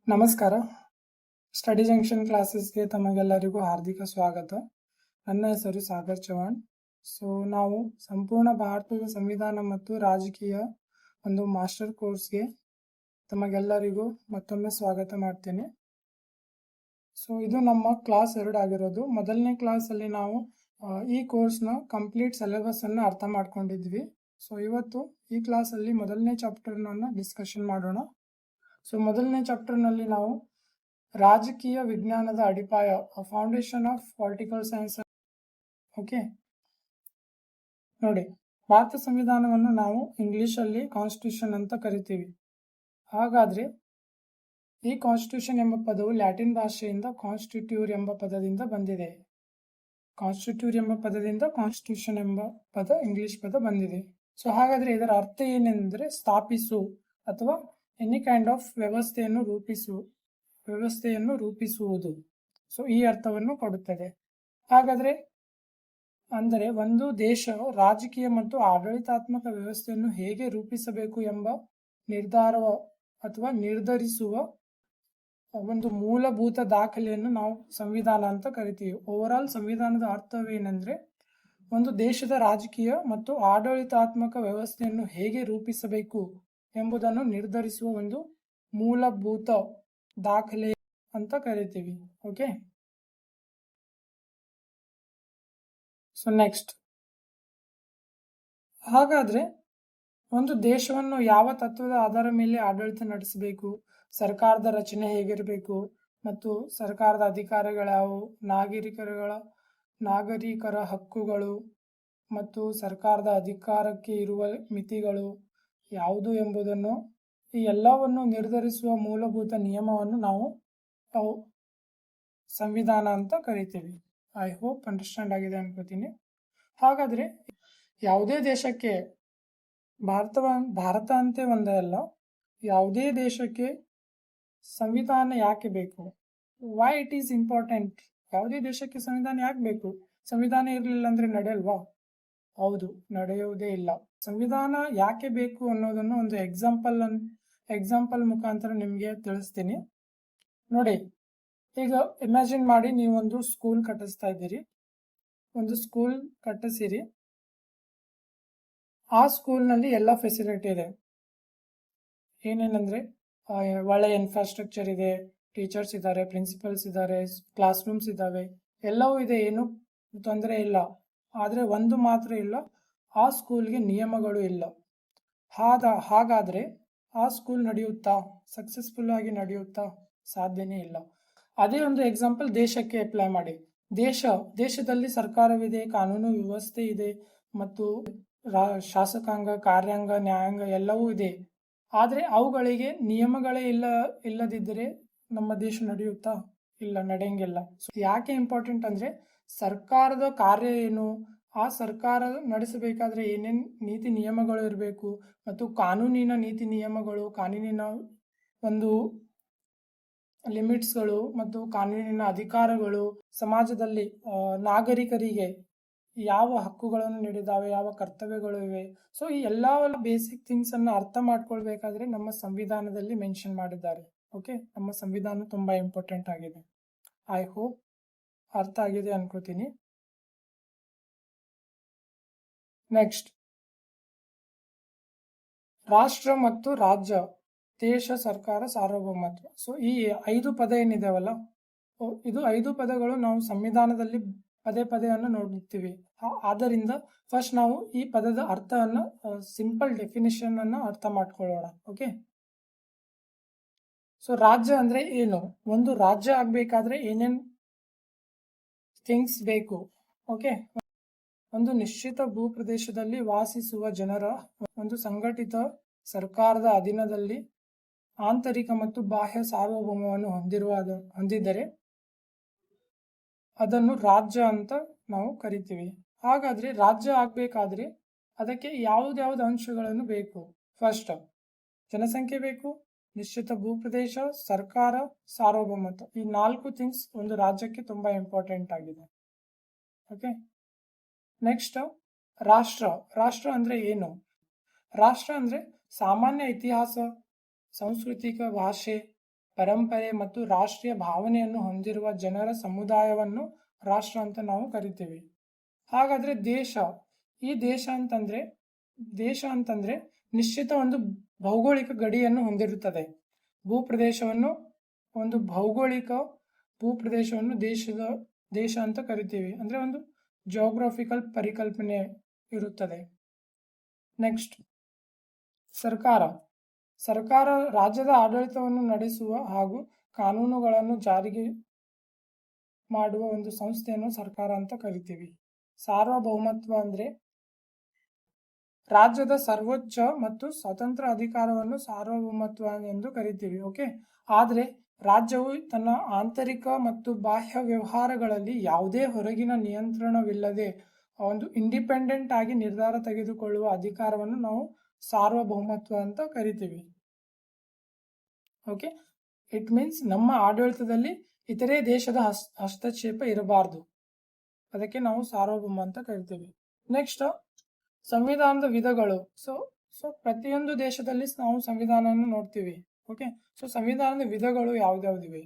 ನಮಸ್ಕಾರ. Study junction ಕ್ಲಾಸಸ್ಗೆ ತಮಗೆಲ್ಲರಿಗೂ ಹಾರ್ದಿಕ ಸ್ವಾಗತ. ನನ್ನ ಹೆಸರು ಸಾಗರ್ ಚವಾಣ್. ನಾವು ಸಂಪೂರ್ಣ ಭಾರತದ ಸಂವಿಧಾನ ಮತ್ತು ರಾಜಕೀಯ ಒಂದು ಮಾಸ್ಟರ್ ಕೋರ್ಸ್ಗೆ ತಮಗೆಲ್ಲರಿಗೂ ಮತ್ತೊಮ್ಮೆ ಸ್ವಾಗತ ಮಾಡ್ತೇನೆ. ಇದು ನಮ್ಮ ಕ್ಲಾಸ್ 2 ಆಗಿರೋದು. ಮೊದಲನೇ ಕ್ಲಾಸಲ್ಲಿ ನಾವು ಈ ಕೋರ್ಸ್ನ ಕಂಪ್ಲೀಟ್ ಸಿಲೆಬಸ್ ಅನ್ನು ಅರ್ಥ ಮಾಡ್ಕೊಂಡಿದ್ವಿ. ಇವತ್ತು ಈ ಕ್ಲಾಸಲ್ಲಿ ಮೊದಲನೇ ಚಾಪ್ಟರ್ನ ಡಿಸ್ಕಷನ್ ಮಾಡೋಣ. ಮೊದಲನೇ ಚಾಪ್ಟರ್ನಲ್ಲಿ ನಾವು ರಾಜಕೀಯ ವಿಜ್ಞಾನದ ಅಡಿಪಾಯ, foundation of political science. Okay, ನೋಡಿ, ಭಾರತ ಸಂವಿಧಾನವನ್ನು ನಾವು ಇಂಗ್ಲಿಷಲ್ಲಿ ಕಾನ್ಸ್ಟಿಟ್ಯೂಷನ್ ಅಂತ ಕರಿತೀವಿ. ಹಾಗಾದ್ರೆ ಈ ಕಾನ್ಸ್ಟಿಟ್ಯೂಷನ್ ಎಂಬ ಪದವು ಲ್ಯಾಟಿನ್ ಭಾಷೆಯಿಂದ ಕಾನ್ಸ್ಟಿಟ್ಯೂರ್ ಎಂಬ ಪದದಿಂದ ಬಂದಿದೆ. ಕಾನ್ಸ್ಟಿಟ್ಯೂರ್ ಎಂಬ ಪದದಿಂದ ಕಾನ್ಸ್ಟಿಟ್ಯೂಷನ್ ಎಂಬ ಪದ ಇಂಗ್ಲಿಷ್ ಪದ ಬಂದಿದೆ. ಹಾಗಾದ್ರೆ ಇದರ ಅರ್ಥ ಏನೆಂದ್ರೆ ಸ್ಥಾಪಿಸು ಅಥವಾ ಎನಿ ಕೈಂಡ್ ಆಫ್ ವ್ಯವಸ್ಥೆಯನ್ನು ರೂಪಿಸುವುದು. ಈ ಅರ್ಥವನ್ನು ಕೊಡುತ್ತದೆ. ಹಾಗಾದ್ರೆ ಅಂದರೆ ಒಂದು ದೇಶ ರಾಜಕೀಯ ಮತ್ತು ಆಡಳಿತಾತ್ಮಕ ವ್ಯವಸ್ಥೆಯನ್ನು ಹೇಗೆ ರೂಪಿಸಬೇಕು ಎಂಬ ನಿರ್ಧಾರ ಅಥವಾ ನಿರ್ಧರಿಸುವ ಒಂದು ಮೂಲಭೂತ ದಾಖಲೆಯನ್ನು ನಾವು ಸಂವಿಧಾನ ಅಂತ ಕರಿತೀವಿ. ಓವರ್ ಆಲ್ ಸಂವಿಧಾನದ ಅರ್ಥವೇನೆಂದ್ರೆ ಒಂದು ದೇಶದ ರಾಜಕೀಯ ಮತ್ತು ಆಡಳಿತಾತ್ಮಕ ವ್ಯವಸ್ಥೆಯನ್ನು ಹೇಗೆ ರೂಪಿಸಬೇಕು ಎಂಬುದನ್ನು ನಿರ್ಧರಿಸುವ ಒಂದು ಮೂಲಭೂತ ದಾಖಲೆ ಅಂತ ಕರಿತೀವಿ. ಓಕೆ, ನೆಕ್ಸ್ಟ್, ಹಾಗಾದ್ರೆ ಒಂದು ದೇಶವನ್ನು ಯಾವ ತತ್ವದ ಆಧಾರ ಮೇಲೆ ಆಡಳಿತ ನಡೆಸಬೇಕು, ಸರ್ಕಾರದ ರಚನೆ ಹೇಗಿರಬೇಕು ಮತ್ತು ಸರ್ಕಾರದ ಅಧಿಕಾರಗಳಾವು, ನಾಗರಿಕರ ಹಕ್ಕುಗಳು ಮತ್ತು ಸರ್ಕಾರದ ಅಧಿಕಾರಕ್ಕೆ ಇರುವ ಮಿತಿಗಳು ಯಾವುದು ಎಂಬುದನ್ನು, ಈ ಎಲ್ಲವನ್ನು ನಿರ್ಧರಿಸುವ ಮೂಲಭೂತ ನಿಯಮವನ್ನು ನಾವು ಸಂವಿಧಾನ ಅಂತ ಕರಿತೀವಿ. ಐ ಹೋಪ್ ಅಂಡರ್ಸ್ಟ್ಯಾಂಡ್ ಆಗಿದೆ ಅನ್ಕೋತೀನಿ. ಹಾಗಾದ್ರೆ ಯಾವುದೇ ದೇಶಕ್ಕೆ, ಭಾರತ ಅಂತೆ ಒಂದೇ ಅಲ್ಲ, ಯಾವುದೇ ದೇಶಕ್ಕೆ ಸಂವಿಧಾನ ಯಾಕೆ ಬೇಕು, ವೈ ಇಟ್ ಈಸ್ ಇಂಪಾರ್ಟೆಂಟ್, ಯಾವುದೇ ದೇಶಕ್ಕೆ ಸಂವಿಧಾನ ಯಾಕೆ ಬೇಕು, ಸಂವಿಧಾನ ಇರಲಿಲ್ಲ ಅಂದ್ರೆ ನಡೆಯಲ್ವಾ? ಹೌದು, ನಡೆಯುವುದೇ ಇಲ್ಲ. ಸಂವಿಧಾನ ಯಾಕೆ ಬೇಕು ಅನ್ನೋದನ್ನು ಒಂದು ಎಕ್ಸಾಂಪಲ್ ಮುಖಾಂತರ ನಿಮಗೆ ತಿಳಿಸ್ತೀನಿ. ನೋಡಿ, ಈಗ ಇಮ್ಯಾಜಿನ್ ಮಾಡಿ, ನೀವೊಂದು ಸ್ಕೂಲ್ ಕಟ್ಟಿಸ್ತಾ ಇದ್ದೀರಿ. ಒಂದು ಸ್ಕೂಲ್ ಕಟ್ಟಿಸಿರಿ. ಆ ಸ್ಕೂಲ್ನಲ್ಲಿ ಎಲ್ಲ ಫೆಸಿಲಿಟಿ ಇದೆ. ಏನೇನಂದ್ರೆ ಒಳ್ಳೆ ಇನ್ಫ್ರಾಸ್ಟ್ರಕ್ಚರ್ ಇದೆ, ಟೀಚರ್ಸ್ ಇದ್ದಾರೆ, ಪ್ರಿನ್ಸಿಪಲ್ಸ್ ಇದ್ದಾರೆ, ಕ್ಲಾಸ್ ರೂಮ್ಸ್ ಇದ್ದಾವೆ, ಎಲ್ಲವೂ ಇದೆ, ಏನು ತೊಂದರೆ ಇಲ್ಲ. ಆದ್ರೆ ಒಂದು ಮಾತ್ರ ಇಲ್ಲ, ಆ ಸ್ಕೂಲ್ಗೆ ನಿಯಮಗಳು ಇಲ್ಲ. ಹಾಗಾದ್ರೆ ಆ ಸ್ಕೂಲ್ ನಡೆಯುತ್ತಾ, ಸಕ್ಸಸ್ಫುಲ್ ಆಗಿ ನಡೆಯುತ್ತಾ? ಸಾಧ್ಯನೇ ಇಲ್ಲ. ಅದೇ ಒಂದು ಎಕ್ಸಾಂಪಲ್ ದೇಶಕ್ಕೆ ಅಪ್ಲೈ ಮಾಡಿ. ದೇಶದಲ್ಲಿ ಸರ್ಕಾರವಿದೆ, ಕಾನೂನು ವ್ಯವಸ್ಥೆ ಇದೆ ಮತ್ತು ಶಾಸಕಾಂಗ, ಕಾರ್ಯಾಂಗ, ನ್ಯಾಯಾಂಗ ಎಲ್ಲವೂ ಇದೆ. ಆದ್ರೆ ಅವುಗಳಿಗೆ ನಿಯಮಗಳೇ ಇಲ್ಲದಿದ್ದರೆ ನಮ್ಮ ದೇಶ ನಡೆಯುತ್ತಾ? ಇಲ್ಲ, ನಡೆಯಂಗಿಲ್ಲ. ಯಾಕೆ ಇಂಪಾರ್ಟೆಂಟ್ ಅಂದ್ರೆ ಸರ್ಕಾರದ ಕಾರ್ಯ ಏನು, ಆ ಸರ್ಕಾರ ನಡೆಸಬೇಕಾದ್ರೆ ಏನೇನ್ ನೀತಿ ನಿಯಮಗಳು ಇರಬೇಕು ಮತ್ತು ಕಾನೂನಿನ ನೀತಿ ನಿಯಮಗಳು, ಕಾನೂನಿನ ಒಂದು ಲಿಮಿಟ್ಸ್ಗಳು ಮತ್ತು ಕಾನೂನಿನ ಅಧಿಕಾರಗಳು, ಸಮಾಜದಲ್ಲಿ ನಾಗರಿಕರಿಗೆ ಯಾವ ಹಕ್ಕುಗಳನ್ನು ನೀಡಿದಾವೆ, ಯಾವ ಕರ್ತವ್ಯಗಳು ಇವೆ. ಈ ಎಲ್ಲ ಬೇಸಿಕ್ ಥಿಂಗ್ಸ್ ಅನ್ನು ಅರ್ಥ ಮಾಡ್ಕೊಳ್ಬೇಕಾದ್ರೆ ನಮ್ಮ ಸಂವಿಧಾನದಲ್ಲಿ ಮೆನ್ಷನ್ ಮಾಡಿದ್ದಾರೆ. ಓಕೆ, ನಮ್ಮ ಸಂವಿಧಾನ ತುಂಬಾ ಇಂಪಾರ್ಟೆಂಟ್ ಆಗಿದೆ. ಐ ಹೋಪ್ ಅರ್ಥ ಆಗಿದೆ ಅನ್ಕೋತೀನಿ. ನೆಕ್ಸ್ಟ್, ರಾಷ್ಟ್ರ ಮತ್ತು ರಾಜ್ಯ, ದೇಶ, ಸರ್ಕಾರ, ಸಾರ್ವಭೌಮತ್ವ. ಈ 5 ಪದ ಏನಿದಾವಲ್ಲ, ಇದು 5 ಪದಗಳು ನಾವು ಸಂವಿಧಾನದಲ್ಲಿ ಪದೇ ಅನ್ನು ನೋಡುತ್ತೀವಿ. ಆದ್ದರಿಂದ ಫಸ್ಟ್ ನಾವು ಈ ಪದದ ಅರ್ಥವನ್ನ, ಸಿಂಪಲ್ ಡೆಫಿನಿಷನ್ ಅನ್ನ ಅರ್ಥ ಮಾಡ್ಕೊಳ್ಳೋಣ. ಓಕೆ, ರಾಜ್ಯ ಅಂದ್ರೆ ಏನು, ಒಂದು ರಾಜ್ಯ ಆಗ್ಬೇಕಾದ್ರೆ ಏನೇನ್ ಥಿಂಗ್ಸ್ ಬೇಕು. ಓಕೆ, ಒಂದು ನಿಶ್ಚಿತ ಭೂಪ್ರದೇಶದಲ್ಲಿ ವಾಸಿಸುವ ಜನರ ಒಂದು ಸಂಘಟಿತ ಸರ್ಕಾರದ ಅಧೀನದಲ್ಲಿ ಆಂತರಿಕ ಮತ್ತು ಬಾಹ್ಯ ಸಾರ್ವಭೌಮವನ್ನು ಹೊಂದಿದ್ದರೆ ಅದನ್ನು ರಾಜ್ಯ ಅಂತ ನಾವು ಕರಿತೀವಿ. ಹಾಗಾದ್ರೆ ರಾಜ್ಯ ಆಗ್ಬೇಕಾದ್ರೆ ಅದಕ್ಕೆ ಯಾವ್ದಾವ್ದು ಅಂಶಗಳನ್ನು ಬೇಕು? ಫಸ್ಟ್, ಜನಸಂಖ್ಯೆ ಬೇಕು, ನಿಶ್ಚಿತ ಭೂಪ್ರದೇಶ, ಸರ್ಕಾರ, ಸಾರ್ವಭೌಮತ್ವ. ಈ 4 ಥಿಂಗ್ಸ್ ಒಂದು ರಾಜ್ಯಕ್ಕೆ ತುಂಬಾ ಇಂಪಾರ್ಟೆಂಟ್ ಆಗಿದೆ. ಓಕೆ, ನೆಕ್ಸ್ಟ್, ರಾಷ್ಟ್ರ ಅಂದ್ರೆ ಏನು? ರಾಷ್ಟ್ರ ಅಂದ್ರೆ ಸಾಮಾನ್ಯ ಇತಿಹಾಸ, ಸಾಂಸ್ಕೃತಿಕ ಭಾಷೆ, ಪರಂಪರೆ ಮತ್ತು ರಾಷ್ಟ್ರೀಯ ಭಾವನೆಯನ್ನು ಹೊಂದಿರುವ ಜನರ ಸಮುದಾಯವನ್ನು ರಾಷ್ಟ್ರ ಅಂತ ನಾವು ಕರಿತೀವಿ. ಹಾಗಾದ್ರೆ ಈ ದೇಶ ಅಂತಂದ್ರೆ ನಿಶ್ಚಿತ ಒಂದು ಭೌಗೋಳಿಕ ಗಡಿಯನ್ನು ಹೊಂದಿರುತ್ತದೆ. ಭೌಗೋಳಿಕ ಭೂಪ್ರದೇಶವನ್ನು ದೇಶ ಅಂತ ಕರಿತೀವಿ. ಅಂದ್ರೆ ಒಂದು ಜಿಯೋಗ್ರಫಿಕಲ್ ಪರಿಕಲ್ಪನೆ ಇರುತ್ತದೆ. ನೆಕ್ಸ್ಟ್, ಸರ್ಕಾರ ರಾಜ್ಯದ ಆಡಳಿತವನ್ನು ನಡೆಸುವ ಹಾಗೂ ಕಾನೂನುಗಳನ್ನು ಜಾರಿಗೆ ಮಾಡುವ ಒಂದು ಸಂಸ್ಥೆಯನ್ನು ಸರ್ಕಾರ ಅಂತ ಕರಿತೀವಿ. ಸಾರ್ವಭೌಮತ್ವ ಅಂದ್ರೆ ರಾಜ್ಯದ ಸರ್ವೋಚ್ಚ ಮತ್ತು ಸ್ವತಂತ್ರ ಅಧಿಕಾರವನ್ನು ಸಾರ್ವಭೌಮತ್ವ ಎಂದು ಕರಿತೀವಿ. ಓಕೆ, ಆದ್ರೆ ರಾಜ್ಯವು ತನ್ನ ಆಂತರಿಕ ಮತ್ತು ಬಾಹ್ಯ ವ್ಯವಹಾರಗಳಲ್ಲಿ ಯಾವುದೇ ಹೊರಗಿನ ನಿಯಂತ್ರಣವಿಲ್ಲದೆ ಒಂದು ಇಂಡಿಪೆಂಡೆಂಟ್ ಆಗಿ ನಿರ್ಧಾರ ತೆಗೆದುಕೊಳ್ಳುವ ಅಧಿಕಾರವನ್ನು ನಾವು ಸಾರ್ವಭೌಮತ್ವ ಅಂತ ಕರಿತೀವಿ. ಓಕೆ, ಇಟ್ ಮೀನ್ಸ್ ನಮ್ಮ ಆಡಳಿತದಲ್ಲಿ ಇತರೆ ದೇಶದ ಹಸ್ತಕ್ಷೇಪ ಇರಬಾರದು, ಅದಕ್ಕೆ ನಾವು ಸಾರ್ವಭೌಮ ಅಂತ ಕರಿತೀವಿ. ನೆಕ್ಸ್ಟ್, ಸಂವಿಧಾನದ ವಿಧಗಳು. ಸೊ ಪ್ರತಿಯೊಂದು ದೇಶದಲ್ಲಿ ನಾವು ಸಂವಿಧಾನವನ್ನು ನೋಡ್ತೀವಿ. ಓಕೆ, ಸೊ ಸಂವಿಧಾನದ ವಿಧಗಳು ಯಾವ್ಯಾವ್ದಿವೆ?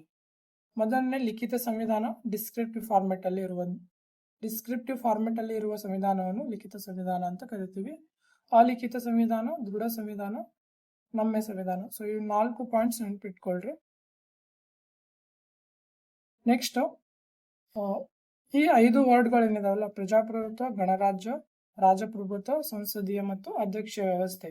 ಮೊದಲನೇ ಲಿಖಿತ ಸಂವಿಧಾನ, ಡಿಸ್ಕ್ರಿಪ್ಟಿವ್ ಫಾರ್ಮೆಟ್ ಅಲ್ಲಿ ಇರುವ ಸಂವಿಧಾನವನ್ನು ಲಿಖಿತ ಸಂವಿಧಾನ ಅಂತ ಕರಿತೀವಿ. ಅಲಿಖಿತ ಸಂವಿಧಾನ, ದೃಢ ಸಂವಿಧಾನ, ನಮ್ಯ ಸಂವಿಧಾನ. ಸೊ ಈ 4 ಪಾಯಿಂಟ್ಸ್ ನೆನಪಿಟ್ಕೊಳ್ರಿ. ನೆಕ್ಸ್ಟ್, ಈ 5 ವರ್ಡ್ಗಳೇನಿದಾವಲ್ಲ, ಪ್ರಜಾಪ್ರಭುತ್ವ, ಗಣರಾಜ್ಯ, ರಾಜಪ್ರಭುತ್ವ, ಸಂಸದೀಯ ಮತ್ತು ಅಧ್ಯಕ್ಷೀಯ ವ್ಯವಸ್ಥೆ.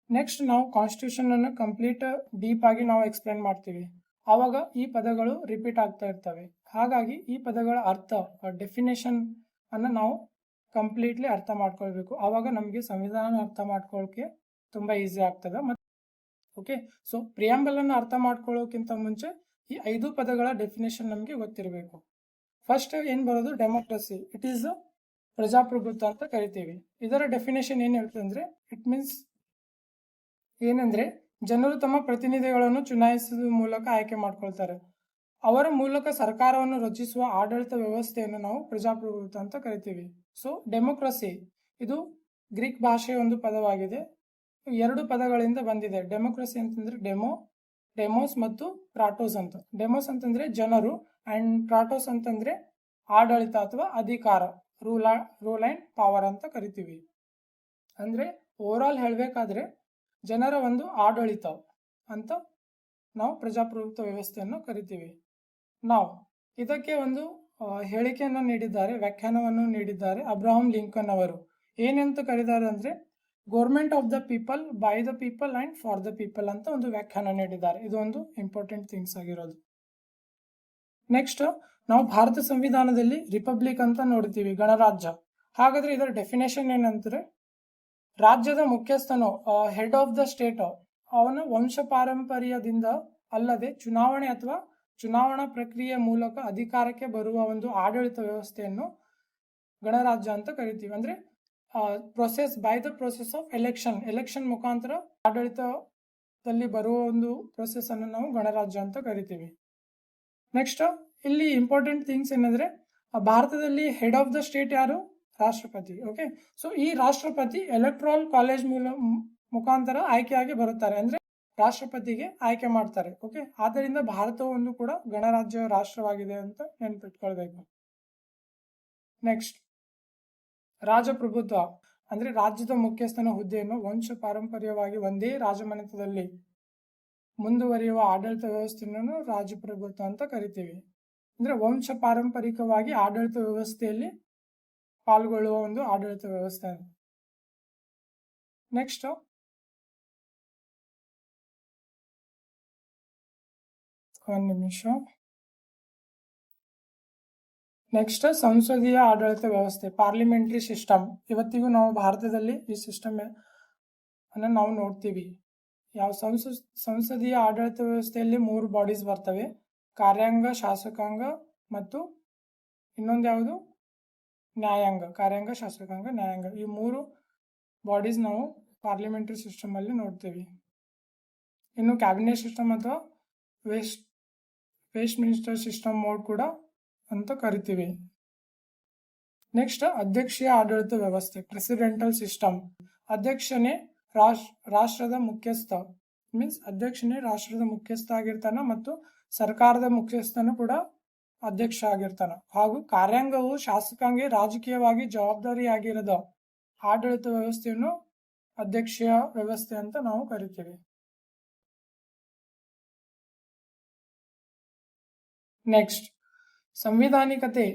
ನೆಕ್ಸ್ಟ್, ನಾವು ಕಾನ್ಸ್ಟಿಟ್ಯೂಷನ್ ಅನ್ನು ಕಂಪ್ಲೀಟ್ ಡೀಪ್ ಆಗಿ ನಾವು ಎಕ್ಸ್ಪ್ಲೇನ್ ಮಾಡ್ತೀವಿ. ಆವಾಗ ಈ ಪದಗಳು ರಿಪೀಟ್ ಆಗ್ತಾ ಇರ್ತವೆ. ಹಾಗಾಗಿ ಈ ಪದಗಳ ಅರ್ಥ, ಡೆಫಿನೇಷನ್ ಅನ್ನ ನಾವು ಕಂಪ್ಲೀಟ್ಲಿ ಅರ್ಥ ಮಾಡ್ಕೊಳ್ಬೇಕು. ಆವಾಗ ನಮಗೆ ಸಂವಿಧಾನ ಅರ್ಥ ಮಾಡ್ಕೊಳ್ಳೋಕೆ ತುಂಬಾ ಈಸಿ ಆಗ್ತದೆ. ಓಕೆ, ಸೊ ಪ್ರಿಯಾಂಬಲ್ ಅನ್ನು ಅರ್ಥ ಮಾಡ್ಕೊಳ್ಳೋಕ್ಕಿಂತ ಮುಂಚೆ ಈ 5 ಪದಗಳ ಡೆಫಿನೇಷನ್ ನಮಗೆ ಗೊತ್ತಿರಬೇಕು. ಫಸ್ಟ್ ಏನ್ ಬರೋದು? ಡೆಮೋಕ್ರಸಿ. ಇಟ್ ಈಸ್ ಪ್ರಜಾಪ್ರಭುತ್ವ ಅಂತ ಕರಿತೀವಿ. ಇದರ ಡೆಫಿನೇಷನ್ ಏನ್ ಹೇಳ್ತದೆ ಅಂದ್ರೆ, ಇಟ್ ಮೀನ್ಸ್ ಏನಂದ್ರೆ ಜನರು ತಮ್ಮ ಪ್ರತಿನಿಧಿಗಳನ್ನು ಚುನಾಯಿಸುವ ಮೂಲಕ ಆಯ್ಕೆ ಮಾಡ್ಕೊಳ್ತಾರೆ. ಅವರ ಮೂಲಕ ಸರ್ಕಾರವನ್ನು ರಚಿಸುವ ಆಡಳಿತ ವ್ಯವಸ್ಥೆಯನ್ನು ನಾವು ಪ್ರಜಾಪ್ರಭುತ್ವ ಅಂತ ಕರಿತೀವಿ. ಸೊ ಡೆಮೋಕ್ರಸಿ ಇದು ಗ್ರೀಕ್ ಭಾಷೆಯ ಒಂದು ಪದವಾಗಿದೆ. 2 ಪದಗಳಿಂದ ಬಂದಿದೆ. ಡೆಮೋಕ್ರಸಿ ಅಂತಂದ್ರೆ ಡೆಮೋಸ್ ಮತ್ತು ಕ್ರಾಟೋಸ್ ಅಂತ. ಡೆಮೋಸ್ ಅಂತಂದ್ರೆ ಜನರು ಅಂಡ್ ಕ್ರಾಟೋಸ್ ಅಂತಂದ್ರೆ ಆಡಳಿತ ಅಥವಾ ಅಧಿಕಾರ, ರೂಲ್ ಅಂಡ್ ಪವರ್ ಅಂತ ಕರಿತೀವಿ. ಅಂದ್ರೆ ಓವರ್ ಆಲ್ ಹೇಳ್ಬೇಕಾದ್ರೆ ಜನರ ಒಂದು ಆಡಳಿತ ಅಂತ ನಾವು ಪ್ರಜಾಪ್ರಭುತ್ವ ವ್ಯವಸ್ಥೆಯನ್ನು ಕರಿತೀವಿ. ನಾವು ಇದಕ್ಕೆ ಒಂದು ಹೇಳಿಕೆಯನ್ನು ನೀಡಿದ್ದಾರೆ, ವ್ಯಾಖ್ಯಾನವನ್ನು ನೀಡಿದ್ದಾರೆ ಅಬ್ರಹಾಂ ಲಿಂಕನ್ ಅವರು. ಏನಂತ ಕರೀತಾರೆ ಅಂದ್ರೆ, government of the people, by the people and for the people ಅಂತ ಒಂದು ವ್ಯಾಖ್ಯಾನ ನೀಡಿದ್ದಾರೆ. ಇದು ಒಂದು ಇಂಪಾರ್ಟೆಂಟ್ ಥಿಂಗ್ಸ್ ಆಗಿರೋದು. ನೆಕ್ಸ್ಟ್, ನಾವು ಭಾರತ ಸಂವಿಧಾನದಲ್ಲಿ ರಿಪಬ್ಲಿಕ್ ಅಂತ ನೋಡ್ತೀವಿ, ಗಣರಾಜ್ಯ. ಹಾಗಾದ್ರೆ ಇದರ ಡೆಫಿನೇಷನ್ ಏನಂದ್ರೆ, ರಾಜ್ಯದ ಮುಖ್ಯಸ್ಥನು, ಹೆಡ್ ಆಫ್ ದ ಸ್ಟೇಟ್, ಅವನ ವಂಶ ಪಾರಂಪರ್ಯದಿಂದ ಅಲ್ಲದೆ ಚುನಾವಣೆ ಅಥವಾ ಚುನಾವಣಾ ಪ್ರಕ್ರಿಯೆ ಮೂಲಕ ಅಧಿಕಾರಕ್ಕೆ ಬರುವ ಒಂದು ಆಡಳಿತ ವ್ಯವಸ್ಥೆಯನ್ನು ಗಣರಾಜ್ಯ ಅಂತ ಕರಿತೀವಿ. ಅಂದ್ರೆ by the process of election ಮುಖಾಂತರ ಆಡಳಿತದಲ್ಲಿ ಬರುವ ಒಂದು ಪ್ರೊಸೆಸ್ ಅನ್ನು ನಾವು ಗಣರಾಜ್ಯ ಅಂತ ಕರಿತೀವಿ. ನೆಕ್ಸ್ಟ್, ಇಲ್ಲಿ ಇಂಪಾರ್ಟೆಂಟ್ ಥಿಂಗ್ಸ್ ಏನಂದ್ರೆ, ಭಾರತದಲ್ಲಿ ಹೆಡ್ ಆಫ್ ದ ಸ್ಟೇಟ್ ಯಾರು? ರಾಷ್ಟ್ರಪತಿ. ಓಕೆ, ಸೊ ಈ ರಾಷ್ಟ್ರಪತಿ ಎಲೆಕ್ಟ್ರಲ್ ಕಾಲೇಜ್ ಮುಖಾಂತರ ಆಯ್ಕೆಯಾಗಿ ಬರುತ್ತಾರೆ. ಅಂದ್ರೆ ರಾಷ್ಟ್ರಪತಿಗೆ ಆಯ್ಕೆ ಮಾಡ್ತಾರೆ. ಓಕೆ, ಆದ್ದರಿಂದ ಭಾರತವು ಒಂದು ಕೂಡ ಗಣರಾಜ್ಯ ರಾಷ್ಟ್ರವಾಗಿದೆ ಅಂತ ನೆನಪಿಟ್ಕೊಳ್ಬೇಕು. ನೆಕ್ಸ್ಟ್, ರಾಜಪ್ರಭುತ್ವ ಅಂದ್ರೆ ರಾಜ್ಯದ ಮುಖ್ಯಸ್ಥನ ಹುದ್ದೆಯನ್ನು ವಂಶ ಪಾರಂಪರ್ಯವಾಗಿ ಒಂದೇ ರಾಜಮನೆತನದಲ್ಲಿ ಮುಂದುವರಿಯುವ ಆಡಳಿತ ವ್ಯವಸ್ಥೆಯನ್ನು ರಾಜಪ್ರಭುತ್ವ ಅಂತ ಕರಿತೀವಿ. ಅಂದ್ರೆ ವಂಶ ಪಾರಂಪರಿಕವಾಗಿ ಆಡಳಿತ ವ್ಯವಸ್ಥೆಯಲ್ಲಿ ಪಾಲ್ಗೊಳ್ಳುವ ಒಂದು ಆಡಳಿತ ವ್ಯವಸ್ಥೆ. ನೆಕ್ಸ್ಟ್, ಒಂದು ನಿಮಿಷ. ನೆಕ್ಸ್ಟ್, ಸಂಸದೀಯ ಆಡಳಿತ ವ್ಯವಸ್ಥೆ, ಪಾರ್ಲಿಮೆಂಟರಿ ಸಿಸ್ಟಮ್. ಇವತ್ತಿಗೂ ನಾವು ಭಾರತದಲ್ಲಿ ಈ ಸಿಸ್ಟಮ್ ಅನ್ನು ನಾವು ನೋಡ್ತೀವಿ. ಯಾವ ಸಂಸದೀಯ ಆಡಳಿತ ವ್ಯವಸ್ಥೆಯಲ್ಲಿ 3 ಬಾಡೀಸ್ ಬರ್ತವೆ: ಕಾರ್ಯಾಂಗ, ಶಾಸಕಾಂಗ ಮತ್ತು ಇನ್ನೊಂದು ಯಾವುದು? ನ್ಯಾಯಾಂಗ. ಕಾರ್ಯಾಂಗ, ಶಾಸಕಾಂಗ, ನ್ಯಾಯಾಂಗ. ಈ 3 ಬಾಡೀಸ್ ನಾವು ಪಾರ್ಲಿಮೆಂಟರಿ ಸಿಸ್ಟಮ್ ಅಲ್ಲಿ ನೋಡ್ತೀವಿ. ಇನ್ನು ಕ್ಯಾಬಿನೆಟ್ ಸಿಸ್ಟಮ್ ಅಥವಾ ವೆಸ್ಟ್ ಮಿನಿಸ್ಟರ್ ಸಿಸ್ಟಮ್ ಮೋಡ್ ಕೂಡ ಅಂತ ಕರಿತೀವಿ. ನೆಕ್ಸ್ಟ್, ಅಧ್ಯಕ್ಷೀಯ ಆಡಳಿತ ವ್ಯವಸ್ಥೆ, ಪ್ರೆಸಿಡೆಂಟಲ್ ಸಿಸ್ಟಮ್. ಅಧ್ಯಕ್ಷನೇ ರಾಷ್ಟ್ರದ ಮುಖ್ಯಸ್ಥ. ಮೀನ್ಸ್ ಅಧ್ಯಕ್ಷನೇ ರಾಷ್ಟ್ರದ ಮುಖ್ಯಸ್ಥ ಆಗಿರ್ತಾನ ಮತ್ತು ಸರ್ಕಾರದ ಮುಖ್ಯಸ್ಥನು ಕೂಡ ಅಧ್ಯಕ್ಷ ಆಗಿರ್ತಾನ. ಹಾಗೂ ಕಾರ್ಯಾಂಗವು ಶಾಸಕಾಂಗ ರಾಜಕೀಯವಾಗಿ ಜವಾಬ್ದಾರಿಯಾಗಿರದ ಆಡಳಿತ ವ್ಯವಸ್ಥೆಯನ್ನು ಅಧ್ಯಕ್ಷೀಯ ವ್ಯವಸ್ಥೆ ಅಂತ ನಾವು ಕರಿತೀವಿ. ನೆಕ್ಸ್ಟ್, ಸಂವಿಧಾನಿಕತೆ,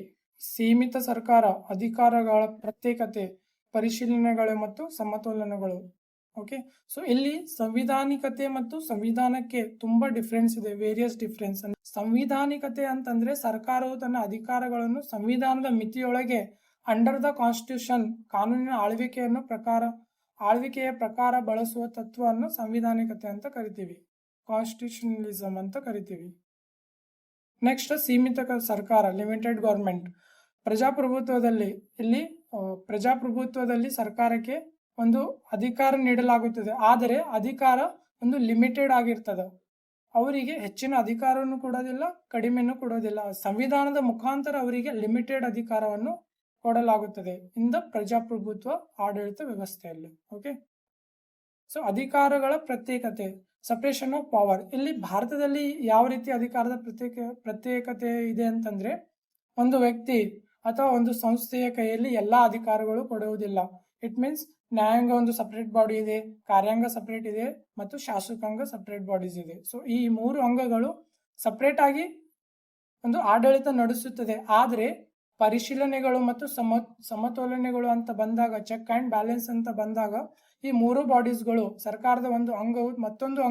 ಸೀಮಿತ ಸರ್ಕಾರ, ಅಧಿಕಾರಗಳ ಪ್ರತ್ಯೇಕತೆ, ಪರಿಶೀಲನೆಗಳು ಮತ್ತು ಸಮತೋಲನಗಳು. ಓಕೆ, ಸೊ ಇಲ್ಲಿ ಸಂವಿಧಾನಿಕತೆ ಮತ್ತು ಸಂವಿಧಾನಕ್ಕೆ ತುಂಬಾ ಡಿಫ್ರೆನ್ಸ್ ಇದೆ, ವೇರಿಯಸ್ ಡಿಫ್ರೆನ್ಸ್. ಸಂವಿಧಾನಿಕತೆ ಅಂತಂದ್ರೆ ಸರ್ಕಾರವು ತನ್ನ ಅಧಿಕಾರಗಳನ್ನು ಸಂವಿಧಾನದ ಮಿತಿಯೊಳಗೆ ಅಂಡರ್ ದ ಕಾನ್ಸ್ಟಿಟ್ಯೂಷನ್ ಕಾನೂನಿನ ಆಳ್ವಿಕೆಯ ಪ್ರಕಾರ ಬಳಸುವ ತತ್ವವನ್ನು ಸಂವಿಧಾನಿಕತೆ ಅಂತ ಕರಿತೀವಿ, ಕಾನ್ಸ್ಟಿಟ್ಯೂಷನಲಿಸಮ್ ಅಂತ ಕರಿತೀವಿ. ನೆಕ್ಸ್ಟ್, ಸೀಮಿತ ಸರ್ಕಾರ, ಲಿಮಿಟೆಡ್ ಗೌರ್ಮೆಂಟ್. ಪ್ರಜಾಪ್ರಭುತ್ವದಲ್ಲಿ ಸರ್ಕಾರಕ್ಕೆ ಒಂದು ಅಧಿಕಾರ ನೀಡಲಾಗುತ್ತದೆ, ಆದರೆ ಅಧಿಕಾರ ಒಂದು ಲಿಮಿಟೆಡ್ ಆಗಿರ್ತದೆ. ಅವರಿಗೆ ಹೆಚ್ಚಿನ ಅಧಿಕಾರವನ್ನು ಕೊಡೋದಿಲ್ಲ, ಕಡಿಮೆನೂ ಕೊಡೋದಿಲ್ಲ. ಸಂವಿಧಾನದ ಮುಖಾಂತರ ಅವರಿಗೆ ಲಿಮಿಟೆಡ್ ಅಧಿಕಾರವನ್ನು ಕೊಡಲಾಗುತ್ತದೆ ಇನ್ ದ ಪ್ರಜಾಪ್ರಭುತ್ವ ಆಡಳಿತ ವ್ಯವಸ್ಥೆಯಲ್ಲಿ. ಓಕೆ, ಸೊ ಅಧಿಕಾರಗಳ ಪ್ರತ್ಯೇಕತೆ, ಸಪರೇಷನ್ ಆಫ್ ಪವರ್. ಇಲ್ಲಿ ಭಾರತದಲ್ಲಿ ಯಾವ ರೀತಿ ಅಧಿಕಾರದ ಪ್ರತ್ಯೇಕತೆ ಇದೆ ಅಂತಂದ್ರೆ, ಒಂದು ವ್ಯಕ್ತಿ ಅಥವಾ ಒಂದು ಸಂಸ್ಥೆಯ ಕೈಯಲ್ಲಿ ಎಲ್ಲಾ ಅಧಿಕಾರಗಳು ಕೊಡುವುದಿಲ್ಲ. ಇಟ್ ಮೀನ್ಸ್ ನ್ಯಾಯಾಂಗ ಒಂದು ಸಪರೇಟ್ ಬಾಡಿ ಇದೆ, ಕಾರ್ಯಾಂಗ ಸಪರೇಟ್ ಇದೆ ಮತ್ತು ಶಾಸಕಾಂಗ ಸಪರೇಟ್ ಬಾಡೀಸ್ ಇದೆ. ಸೊ ಈ 3 ಅಂಗಗಳು ಸಪರೇಟ್ ಆಗಿ ಒಂದು ಆಡಳಿತ ನಡೆಸುತ್ತದೆ. ಆದರೆ ಪರಿಶೀಲನೆಗಳು ಮತ್ತು ಸಮತೋಲನೆಗಳು ಅಂತ ಬಂದಾಗ, ಚೆಕ್ ಅಂಡ್ ಬ್ಯಾಲೆನ್ಸ್ ಅಂತ ಬಂದಾಗ, ಈ 3 ಬಾಡೀಸ್ಗಳು, ಸರ್ಕಾರದ ಒಂದು ಅಂಗವು ಮತ್ತೊಂದು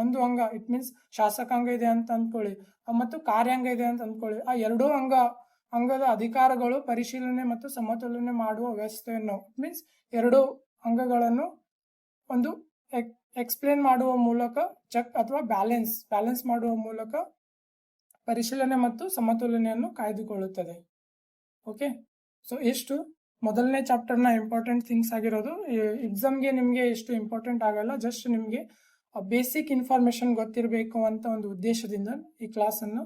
ಒಂದು ಅಂಗ ಇಟ್ ಮೀನ್ಸ್ ಶಾಸಕಾಂಗ ಇದೆ ಅಂತ ಅಂದ್ಕೊಳ್ಳಿ ಮತ್ತು ಕಾರ್ಯಾಂಗ ಇದೆ ಅಂತ ಅಂದ್ಕೊಳ್ಳಿ, ಆ 2 ಅಂಗದ ಅಧಿಕಾರಗಳು ಪರಿಶೀಲನೆ ಮತ್ತು ಸಮತೋಲನೆ ಮಾಡುವ ವ್ಯವಸ್ಥೆಯನ್ನು ಮೀನ್ಸ್ 2 ಅಂಗಗಳನ್ನು ಒಂದು ಎಕ್ಸ್ಪ್ಲೇನ್ ಮಾಡುವ ಮೂಲಕ, ಚೆಕ್ ಅಥವಾ ಬ್ಯಾಲೆನ್ಸ್ ಮಾಡುವ ಮೂಲಕ ಪರಿಶೀಲನೆ ಮತ್ತು ಸಮತೋಲನೆಯನ್ನು ಕಾಯ್ದುಕೊಳ್ಳುತ್ತದೆ. ಓಕೆ, ಸೊ ಎಷ್ಟು ಮೊದಲನೇ ಚಾಪ್ಟರ್ನ ಇಂಪಾರ್ಟೆಂಟ್ ಥಿಂಗ್ಸ್ ಆಗಿರೋದು. ಎಕ್ಸಾಮ್ಗೆ ನಿಮಗೆ ಎಷ್ಟು ಇಂಪಾರ್ಟೆಂಟ್ ಆಗಲ್ಲ, ಜಸ್ಟ್ ನಿಮಗೆ ಬೇಸಿಕ್ ಇನ್ಫಾರ್ಮೇಶನ್ ಗೊತ್ತಿರಬೇಕು ಅಂತ ಒಂದು ಉದ್ದೇಶದಿಂದ ಈ ಕ್ಲಾಸನ್ನು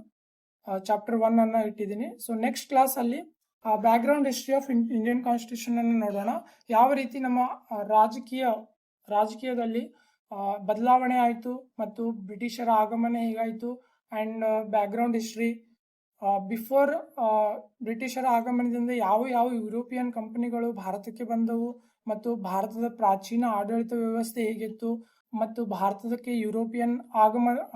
ಚಾಪ್ಟರ್ 1 ಅನ್ನ ಇಟ್ಟಿದ್ದೀನಿ. ಸೊ ನೆಕ್ಸ್ಟ್ ಕ್ಲಾಸ್ ಅಲ್ಲಿ back ground history of Indian constitution ಅನ್ನು ನೋಡೋಣ. ಯಾವ ರೀತಿ ನಮ್ಮ ರಾಜಕೀಯದಲ್ಲಿ ಬದಲಾವಣೆ ಆಯಿತು ಮತ್ತು ಬ್ರಿಟಿಷರ ಆಗಮನ ಹೇಗಾಯಿತು, and back ground history before ಬ್ರಿಟಿಷರ ಆಗಮನದಿಂದ ಯಾವ ಯುರೋಪಿಯನ್ ಕಂಪನಿಗಳು ಭಾರತಕ್ಕೆ ಬಂದವು ಮತ್ತು ಭಾರತದ ಪ್ರಾಚೀನ ಆಡಳಿತ ವ್ಯವಸ್ಥೆ ಹೇಗಿತ್ತು ಮತ್ತು ಭಾರತಕ್ಕೆ ಯುರೋಪಿಯನ್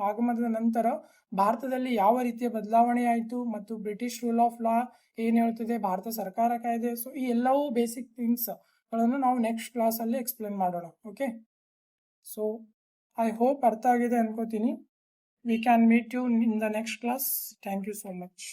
ಆಗಮನದ ನಂತರ ಭಾರತದಲ್ಲಿ ಯಾವ ರೀತಿಯ ಬದಲಾವಣೆ ಆಯಿತು ಮತ್ತು ಬ್ರಿಟಿಷ್ ರೂಲ್ ಆಫ್ ಲಾ ಏನ್ ಹೇಳ್ತಿದೆ, ಭಾರತ ಸರ್ಕಾರ ಕಾಯ್ದೆ. ಸೊ ಈ ಎಲ್ಲವೂ ಬೇಸಿಕ್ ಥಿಂಗ್ಸ್ ಗಳನ್ನು ನಾವು ನೆಕ್ಸ್ಟ್ ಕ್ಲಾಸ್ ಅಲ್ಲಿ ಎಕ್ಸ್ಪ್ಲೇನ್ ಮಾಡೋಣ. ಓಕೆ, ಸೊ ಐ ಹೋಪ್ ಅರ್ಥ ಆಗಿದೆ ಅನ್ಕೋತೀನಿ. We can meet you in the next class. Thank you so much.